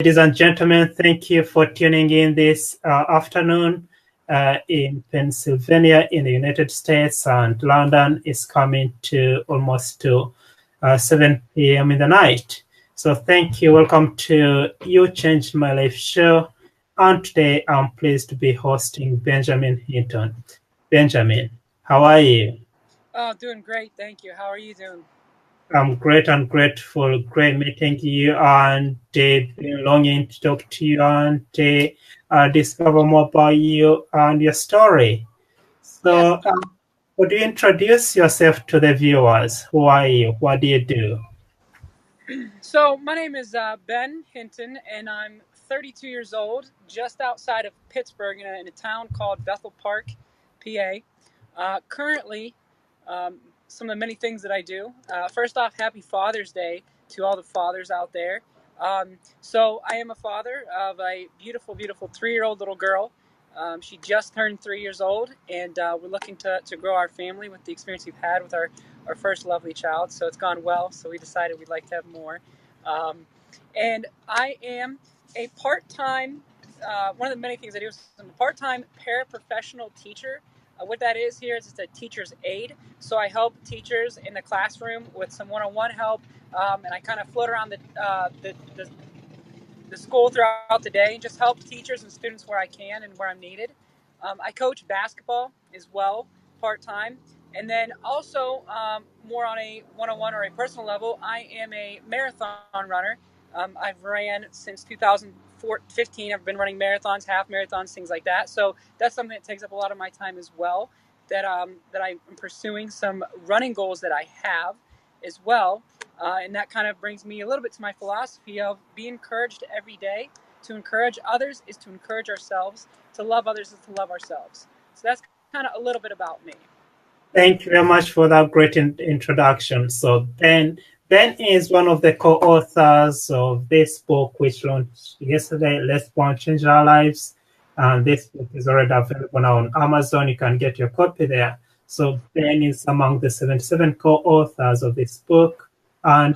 Ladies and gentlemen, thank you for tuning in this afternoon in Pennsylvania in the United States, and London is coming to almost to 7 p.m. in the night. So thank you. Welcome to You Changed My Life show. And today I'm pleased to be hosting Benjamin Hinton. Benjamin, how are you? Oh, doing great. Thank you. How are you doing? I'm great and grateful. Great meeting you, and been longing to talk to you and discover more about you and your story. Yes. So, would you introduce yourself to the viewers? Who are you? What do you do? So my name is Ben Hinton, and I'm 32 years old, just outside of Pittsburgh, in a town called Bethel Park, PA. Currently, um, some of the many things that I do. First off, Happy Father's Day to all the fathers out there. So I am a father of a beautiful, beautiful 3-year-old little girl. She just turned 3 years old, and we're looking to grow our family with the experience we've had with our first lovely child. So it's gone well. So we decided we'd like to have more. Um, and I am a part-time. One of the many things I do is I'm a part-time paraprofessional teacher. What that is here is it's a teacher's aide. So I help teachers in the classroom with some one-on-one help, and I kind of float around the school throughout the day and just help teachers and students where I can and where I'm needed. I coach basketball as well, part time. And then also, more on a one on one or a personal level, I am a marathon runner. I've ran since 2015. I've been running marathons, half marathons, things like that. So that's something that takes up a lot of my time as well. That I'm pursuing some running goals that I have as well. And that kind of brings me a little bit to my philosophy of be encouraged every day. To encourage others is to encourage ourselves. To love others is to love ourselves. So that's kind of a little bit about me. Thank you very much for that great introduction. So, Ben is one of the co-authors of this book, which launched yesterday. Let's Go and Change Our Lives. And this book is already available now on Amazon. You can get your copy there. So, Ben is among the 77 co-authors of this book. And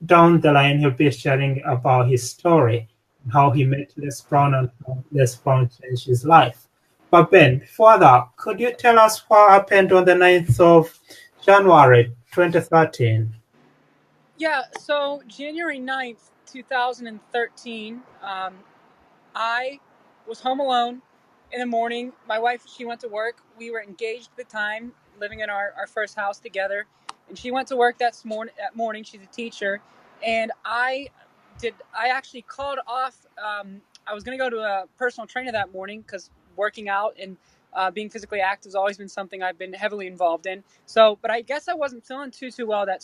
down the line, he'll be sharing about his story, how he met Les Brown and how Les Brown changed his life. But Ben, before that, could you tell us what happened on the 9th of January 2013? Yeah, so January 9th, 2013, I was home alone in the morning. My wife, she went to work. We were engaged at the time, living in our first house together. And she went to work that morning. She's a teacher. And I actually called off. I was going to go to a personal trainer that morning because working out and being physically active has always been something I've been heavily involved in. So, but I guess I wasn't feeling too well that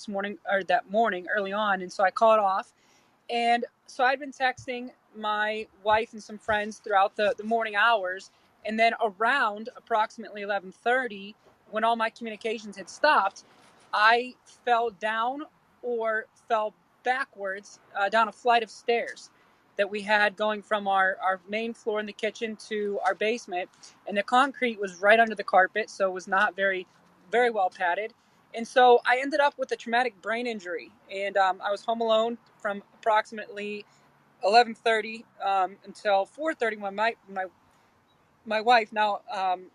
morning early on. And so I called off. And so I'd been texting my wife and some friends throughout the morning hours. And then around approximately 11:30, when all my communications had stopped, I fell down or fell backwards down a flight of stairs that we had going from our main floor in the kitchen to our basement. And the concrete was right under the carpet, so it was not very well padded. And so I ended up with a traumatic brain injury, and I was home alone from approximately 11:30 until 4:30 when my wife now,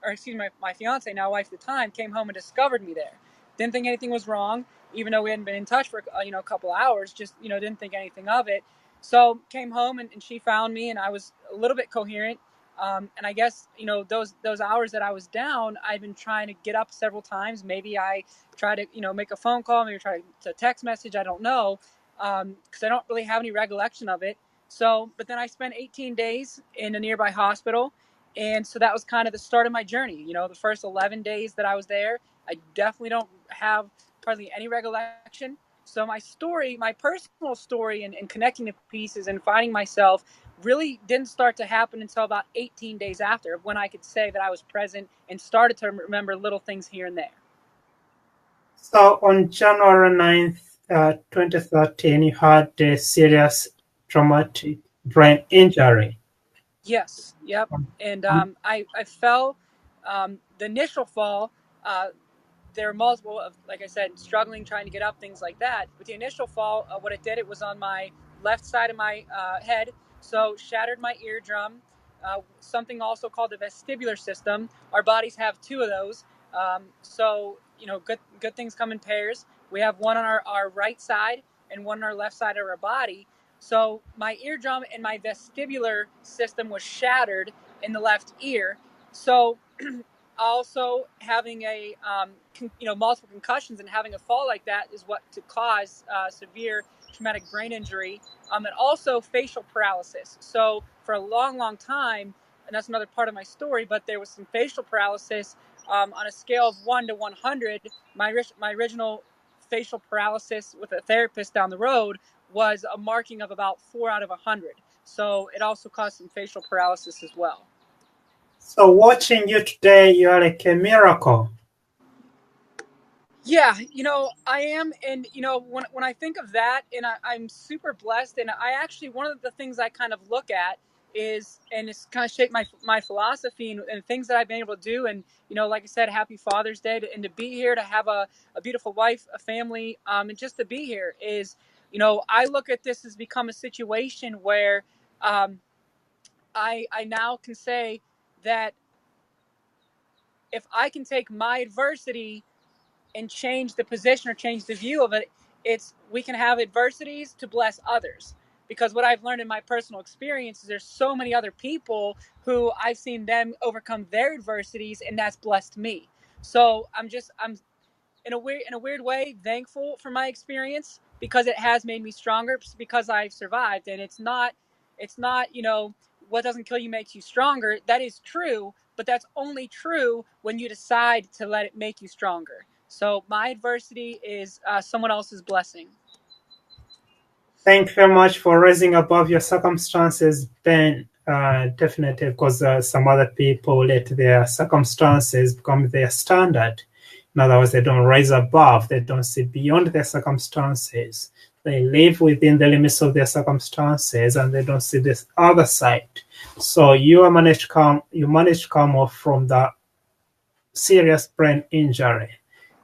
or excuse me, my fiance now wife at the time came home and discovered me there. Didn't think anything was wrong, even though we hadn't been in touch for a couple hours. Just didn't think anything of it. So came home and she found me, and I was a little bit coherent. And I guess those hours that I was down, I'd been trying to get up several times. Maybe I try to make a phone call, maybe try to text message. I don't know, because I don't really have any recollection of it. So, but then I spent 18 days in a nearby hospital, and so that was kind of the start of my journey. The first 11 days that I was there, I definitely don't have hardly any recollection. So my story, my personal story, and connecting the pieces and finding myself really didn't start to happen until about 18 days after, when I could say that I was present and started to remember little things here and there. So, on January 9th, 2013, you had a serious traumatic brain injury. Yes, yep. And Um, I fell. The initial fall, uh, there were multiple of, like I said, struggling, trying to get up, things like that. But the initial fall, what it did, it was on my left side of my head, so shattered my eardrum. Something also called the vestibular system. Our bodies have two of those. So good things come in pairs. We have one on our right side and one on our left side of our body. So my eardrum and my vestibular system was shattered in the left ear. So also having a multiple concussions and having a fall like that is what to cause severe traumatic brain injury, and also facial paralysis. So for a long time, and that's another part of my story, but there was some facial paralysis on a scale of 1 to 100. My original facial paralysis with a therapist down the road was a marking of about 4 out of 100. So it also caused some facial paralysis as well. So watching you today, you're like a miracle. Yeah, I am. And, when I think of that, and I'm super blessed. And I actually, one of the things I kind of look at is, and it's kind of shaped my philosophy and things that I've been able to do. And, like I said, happy Father's Day and to be here, to have a beautiful wife, a family, and just to be here is, I look at this as become a situation where um, I now can say that if I can take my adversity and change the position or change the view of it, it's we can have adversities to bless others. Because what I've learned in my personal experience is there's so many other people who I've seen them overcome their adversities, and that's blessed me. So I'm in a weird way thankful for my experience because it has made me stronger because I've survived. And it's not what doesn't kill you makes you stronger. That is true, but that's only true when you decide to let it make you stronger. So my adversity is someone else's blessing. Thank you very much for raising above your circumstances, Ben. Definitely, because some other people let their circumstances become their standard. In other words, they don't rise above, they don't see beyond their circumstances. They live within the limits of their circumstances and they don't see this other side. So you managed to come off from the serious brain injury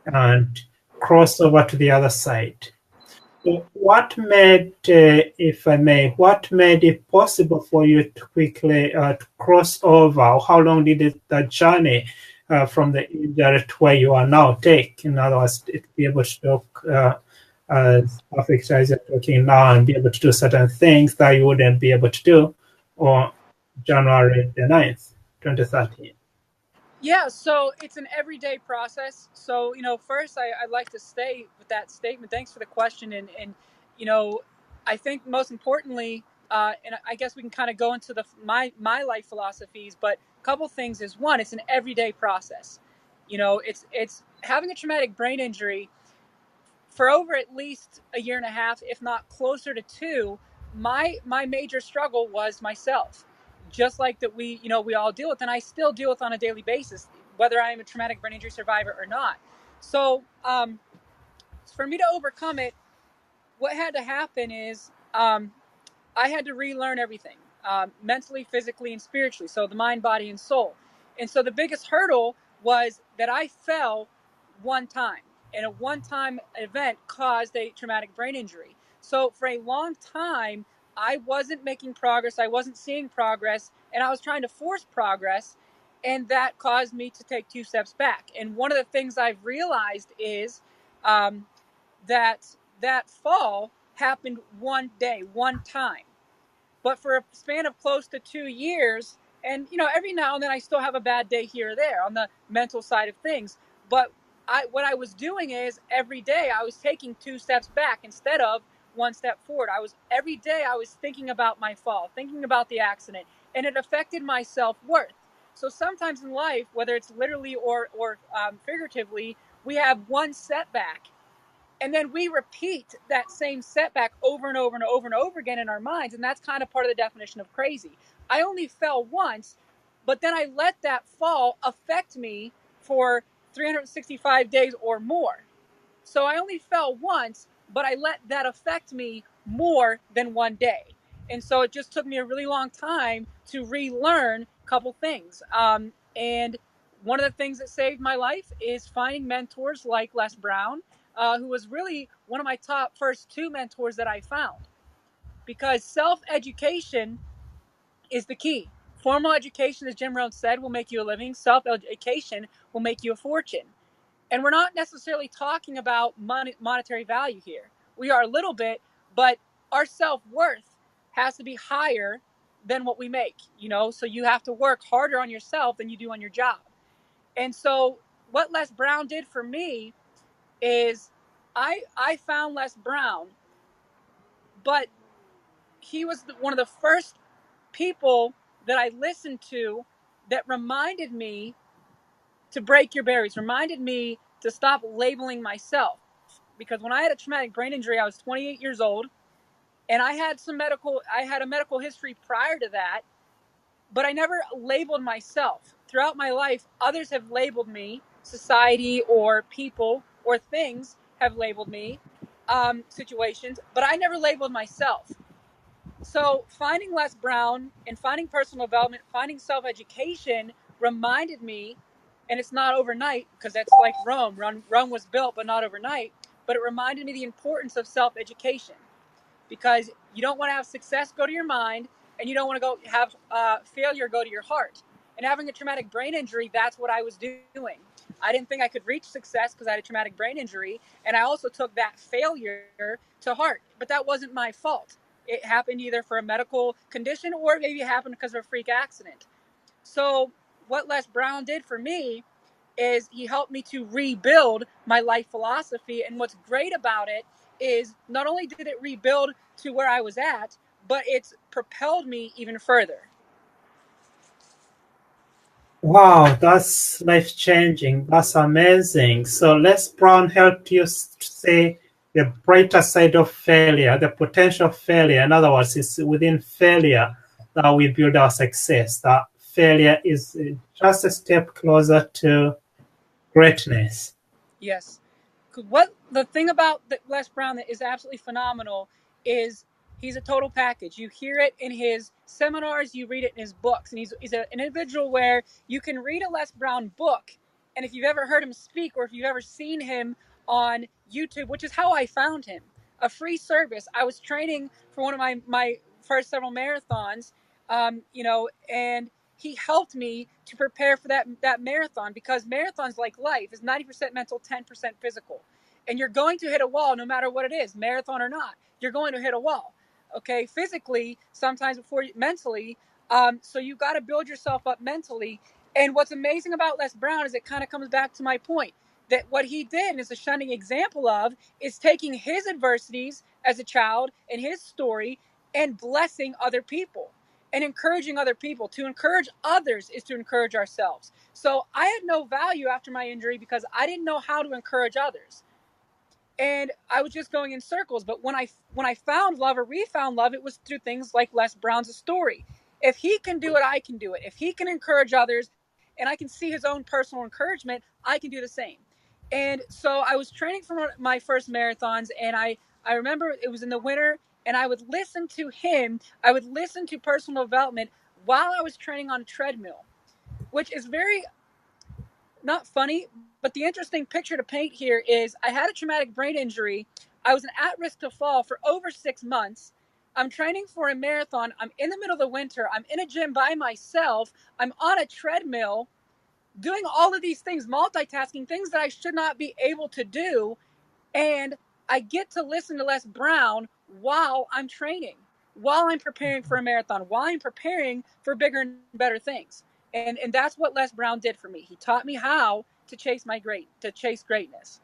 and cross over to the other side. So what made, if I may, what made it possible for you to quickly to cross over? How long did the journey from the injury to where you are now take? In other words, to be able to talk as perfect as you're talking now and be able to do certain things that you wouldn't be able to do on January the 9th, 2013. Yeah, so it's an everyday process. So, first I'd like to stay with that statement. Thanks for the question. And you know, I think most importantly, and I guess we can kind of go into my life philosophies, but a couple things is one, it's an everyday process. It's having a traumatic brain injury for over at least a year and a half, if not closer to two. My major struggle was myself, just like that we all deal with, and I still deal with on a daily basis, whether I am a traumatic brain injury survivor or not. So for me to overcome it, what had to happen is I had to relearn everything, mentally, physically, and spiritually. So the mind, body, and soul. And so the biggest hurdle was that I fell one time, and a one-time event caused a traumatic brain injury. So for a long time, I wasn't making progress. I wasn't seeing progress, and I was trying to force progress, and that caused me to take two steps back. And one of the things I've realized is um, that that fall happened one day, one time. But for a span of close to 2 years, and every now and then I still have a bad day here or there on the mental side of things. But what I was doing is every day I was taking two steps back instead of one step forward. Every day I was thinking about my fall, thinking about the accident, and it affected my self-worth. So sometimes in life, whether it's literally or figuratively, we have one setback, and then we repeat that same setback over and over and over and over again in our minds. And that's kind of part of the definition of crazy. I only fell once, but then I let that fall affect me for 365 days or more. So I only fell once, but I let that affect me more than one day. And so it just took me a really long time to relearn a couple things. And one of the things that saved my life is finding mentors like Les Brown, who was really one of my top first two mentors that I found. because self-education is the key. Formal education, as Jim Rohn said, will make you a living. Self-education will make you a fortune. And we're not necessarily talking about monetary value here. We are a little bit, but our self-worth has to be higher than what we make, so you have to work harder on yourself than you do on your job. And so what Les Brown did for me is I found Les Brown, but he was one of the first people that I listened to that reminded me to break your barriers, reminded me to stop labeling myself. Because when I had a traumatic brain injury, I was 28 years old, and I had a medical history prior to that, but I never labeled myself. Throughout my life, others have labeled me, society or people or things have labeled me, situations, but I never labeled myself. So finding Les Brown and finding personal development, finding self-education reminded me, and it's not overnight because that's like Rome. Rome was built, but not overnight. But it reminded me the importance of self-education, because you don't want to have success go to your mind, and you don't want to go have failure go to your heart. And having a traumatic brain injury, that's what I was doing. I didn't think I could reach success because I had a traumatic brain injury, and I also took that failure to heart. But that wasn't my fault. It happened either for a medical condition or maybe it happened because of a freak accident. So what Les Brown did for me is he helped me to rebuild my life philosophy. And what's great about it is not only did it rebuild to where I was at, but it's propelled me even further. Wow, that's life changing. That's amazing. So Les Brown helped you say the brighter side of failure, the potential of failure. In other words, it's within failure that we build our success. That failure is just a step closer to greatness. Yes. What the thing about Les Brown that is absolutely phenomenal is he's a total package. You hear it in his seminars, you read it in his books, and he's an individual where you can read a Les Brown book, and if you've ever heard him speak or if you've ever seen him on YouTube, which is how I found him, a free service. I was training for one of my first several marathons, and he helped me to prepare for that marathon, because marathons, like life, is 90% mental, 10% physical. And you're going to hit a wall no matter what it is, marathon or not. You're going to hit a wall. Okay, physically, sometimes before mentally. So you got to build yourself up mentally. And what's amazing about Les Brown is it kind of comes back to my point that what he did and is a shining example of is taking his adversities as a child and his story and blessing other people and encouraging other people. To encourage others is to encourage ourselves. So I had no value after my injury because I didn't know how to encourage others, and I was just going in circles. But when I found love or refound love, it was through things like Les Brown's story. If he can do it, I can do it. If he can encourage others, and I can see his own personal encouragement, I can do the same. And so I was training for my first marathons, and I remember it was in the winter, and I would listen to him. I would listen to personal development while I was training on a treadmill, which is very not funny, but the interesting picture to paint here is I had a traumatic brain injury. I was at risk to fall for over 6 months. I'm training for a marathon. I'm in the middle of the winter. I'm in a gym by myself. I'm on a treadmill doing all of these things, multitasking, things that I should not be able to do. And I get to listen to Les Brown while I'm training, while I'm preparing for a marathon, while I'm preparing for bigger and better things. And that's what Les Brown did for me. He taught me how to chase greatness.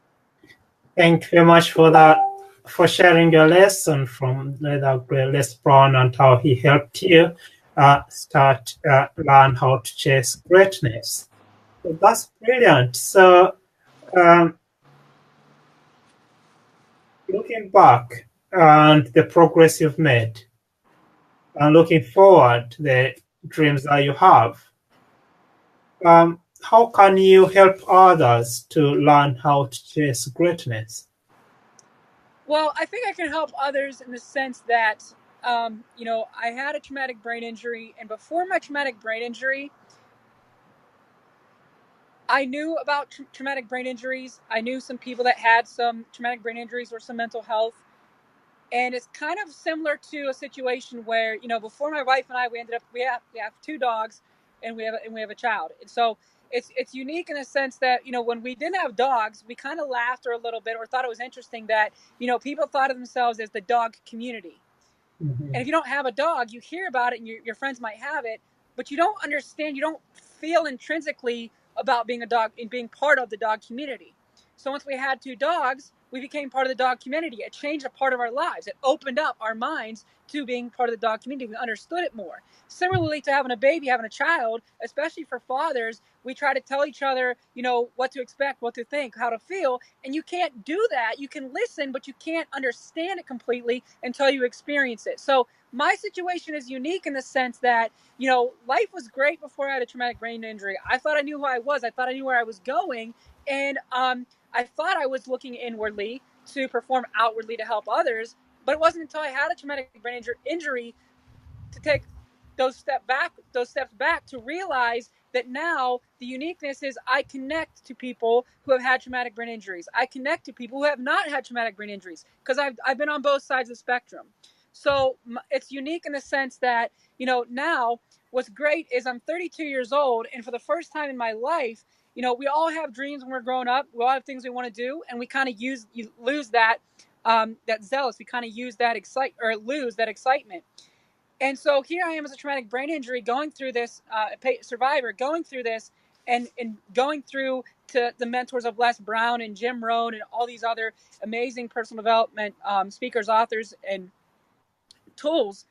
Thank you very much for that, for sharing your lesson from Les Brown and how he helped you learn how to chase greatness. So that's brilliant. So, um, looking back and the progress you've made, and looking forward to the dreams that you have, how can you help others to learn how to chase greatness? Well, I think I can help others in the sense that, I had a traumatic brain injury, and before my traumatic brain injury, I knew about traumatic brain injuries. I knew some people that had some traumatic brain injuries or some mental health. And it's kind of similar to a situation where, before my wife and I, we have two dogs, and we have a child. And so it's unique in the sense that, when we didn't have dogs, we kind of laughed or a little bit, or thought it was interesting that, people thought of themselves as the dog community. And if Mhm. you don't have a dog, you hear about it, and your friends might have it, but you don't understand, you don't feel intrinsically about being a dog and being part of the dog community. So once we had two dogs, we became part of the dog community. It changed a part of our lives. It opened up our minds to being part of the dog community. We understood it more. Similarly to having a baby, having a child, especially for fathers, we try to tell each other, what to expect, what to think, how to feel. And you can't do that. You can listen, but you can't understand it completely until you experience it. So my situation is unique in the sense that, life was great before I had a traumatic brain injury. I thought I knew who I was. I thought I knew where I was going. And I thought I was looking inwardly to perform outwardly to help others. But it wasn't until I had a traumatic brain injury to take those steps back to realize that now the uniqueness is I connect to people who have had traumatic brain injuries. I connect to people who have not had traumatic brain injuries because I've been on both sides of the spectrum. So it's unique in the sense that, now what's great is I'm 32 years old, and for the first time in my life, we all have dreams when we're growing up. We all have things we want to do, and we kind of you lose that zealous. We kind of use that lose that excitement. And so here I am as a traumatic brain injury going through this, survivor going through this, and going through to the mentors of Les Brown and Jim Rohn and all these other amazing personal development speakers, authors, and tools.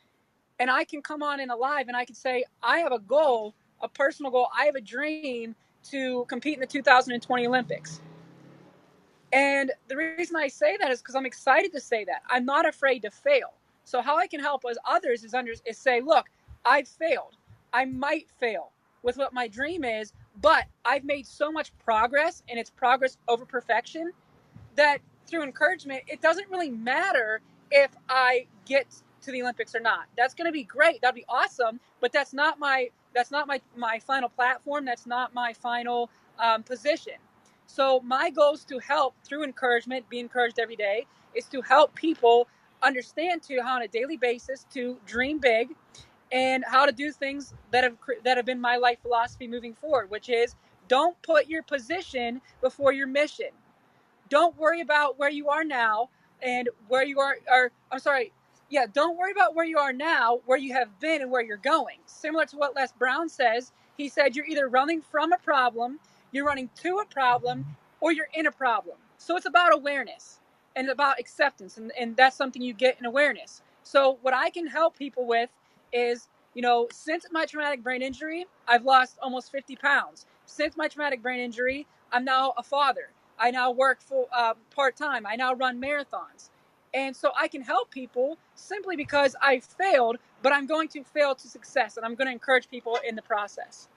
And I can come on in a live and I can say, I have a goal, a personal goal. I have a dream to compete in the 2020 Olympics. And the reason I say that is because I'm excited to say that. I'm not afraid to fail. So how I can help as others is say, look, I've failed. I might fail with what my dream is, but I've made so much progress, and it's progress over perfection, that through encouragement, it doesn't really matter if I get to the Olympics or not. That's going to be great. That'd be awesome. But that's not my final platform. That's not my final position. So my goal is to help through encouragement, be encouraged every day, is to help people understand to how on a daily basis to dream big and how to do things that have been my life philosophy moving forward, which is don't put your position before your mission. Don't worry about where you are now and where you are, or I'm sorry, yeah, don't worry about where you are now, where you have been, and where you're going. Similar to what Les Brown says, he said you're either running from a problem, you're running to a problem, or you're in a problem. So it's about awareness and about acceptance, and that's something you get in awareness. So what I can help people with is, since my traumatic brain injury, I've lost almost 50 pounds. Since my traumatic brain injury, I'm now a father. I now work full part time. I now run marathons. And so I can help people simply because I failed, but I'm going to fail to success, and I'm going to encourage people in the process.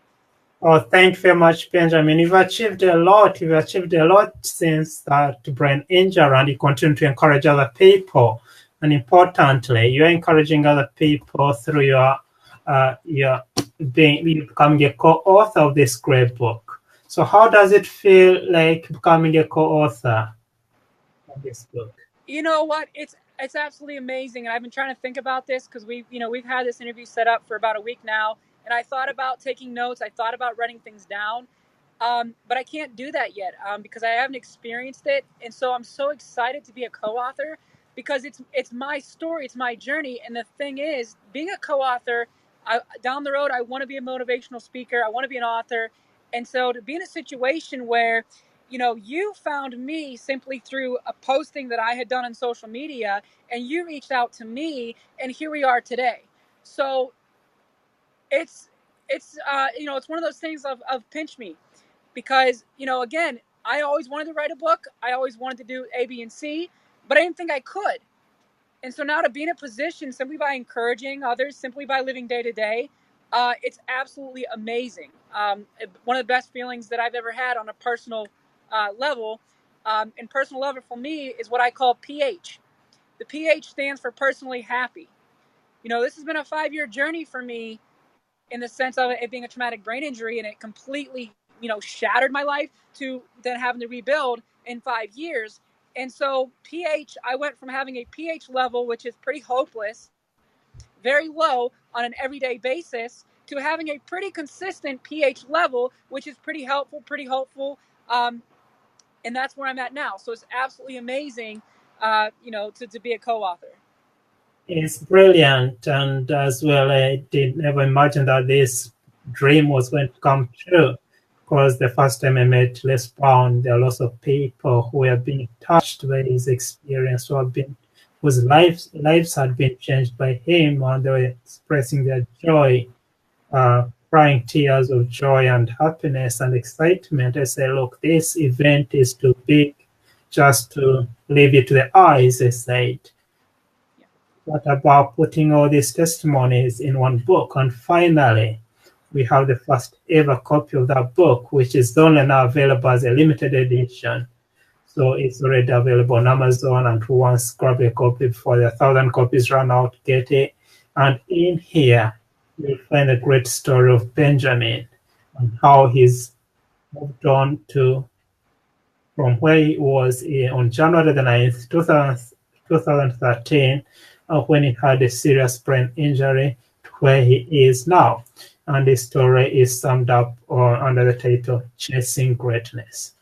Oh, thank you very much, Benjamin. You've achieved a lot. You've achieved a lot since that brain injury, and you continue to encourage other people. And importantly, you're encouraging other people through your you becoming a co-author of this great book. So, how does it feel like becoming a co-author of this book? You know what? It's absolutely amazing, and I've been trying to think about this because we've had this interview set up for about a week now, and I thought about taking notes. I thought about writing things down, but I can't do that yet because I haven't experienced it, and so I'm so excited to be a co-author because it's my story, it's my journey, and the thing is, being a co-author, down the road, I want to be a motivational speaker. I want to be an author, and so to be in a situation where you found me simply through a posting that I had done on social media, and you reached out to me, and here we are today. So it's it's one of those things of pinch me because again, I always wanted to write a book. I always wanted to do A, B, and C, but I didn't think I could. And so now to be in a position simply by encouraging others, simply by living day to day, it's absolutely amazing. One of the best feelings that I've ever had on a personal level, and personal level for me is what I call PH. The PH stands for personally happy. This has been a 5-year journey for me in the sense of it being a traumatic brain injury, and it completely, shattered my life to then having to rebuild in 5 years. And so pH, I went from having a pH level, which is pretty hopeless, very low on an everyday basis, to having a pretty consistent pH level, which is pretty helpful, pretty hopeful. And that's where I'm at now. So it's absolutely amazing, to be a co-author. It's brilliant, and as well, I did never imagine that this dream was going to come true. Because the first time I met Les Brown, there are lots of people who have been touched by his experience, whose lives had been changed by him, and they were expressing their joy, crying tears of joy and happiness and excitement. I say, look, this event is too big just to leave it to the eyes, I said. What about putting all these testimonies in one book? And finally, we have the first ever copy of that book, which is only now available as a limited edition. So it's already available on Amazon, and who wants to grab a copy before the 1,000 copies run out, get it. And in here, you'll find a great story of Benjamin and how he's moved on from where he was on January the 9th, 2013, when he had a serious brain injury, to where he is now. And the story is summed up under the title Chasing Greatness.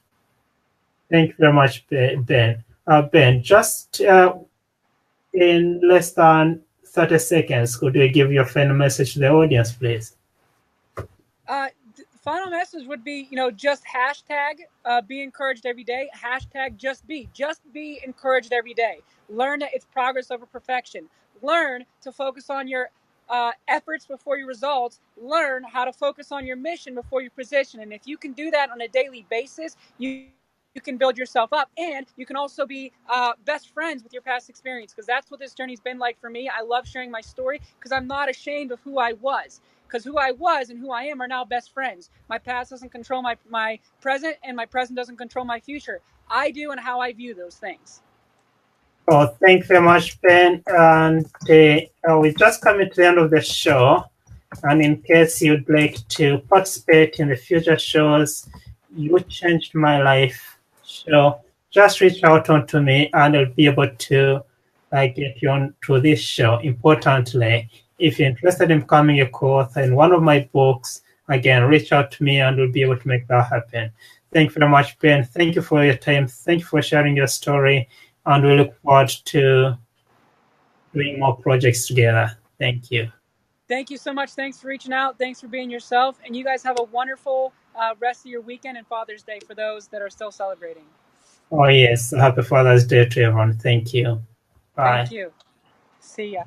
Thank you very much, Ben. Ben, just in less than 30 seconds, could you give your final message to the audience, please? Final message would be, just hashtag be encouraged every day. Hashtag just be encouraged every day. Learn that it's progress over perfection. Learn to focus on your efforts before your results. Learn how to focus on your mission before your position. And if you can do that on a daily basis, you can build yourself up, and you can also be best friends with your past experience, because that's what this journey's been like for me. I love sharing my story because I'm not ashamed of who I was, because who I was and who I am are now best friends. My past doesn't control my present, and my present doesn't control my future. I do, and how I view those things. Oh, thank you very much, Ben. And we're just coming to the end of the show. And in case you'd like to participate in the future shows, You Changed My Life show, just reach out to me and I'll be able to get you on to this show. Importantly, if you're interested in becoming a co-author in one of my books, again, reach out to me and we'll be able to make that happen. Thank you very much, Ben. Thank you for your time. Thank you for sharing your story. And we look forward to doing more projects together. Thank you. Thank you so much. Thanks for reaching out. Thanks for being yourself. And you guys have a wonderful rest of your weekend and Father's Day for those that are still celebrating. Oh, yes. Happy Father's Day to everyone. Thank you. Bye. Thank you. See ya.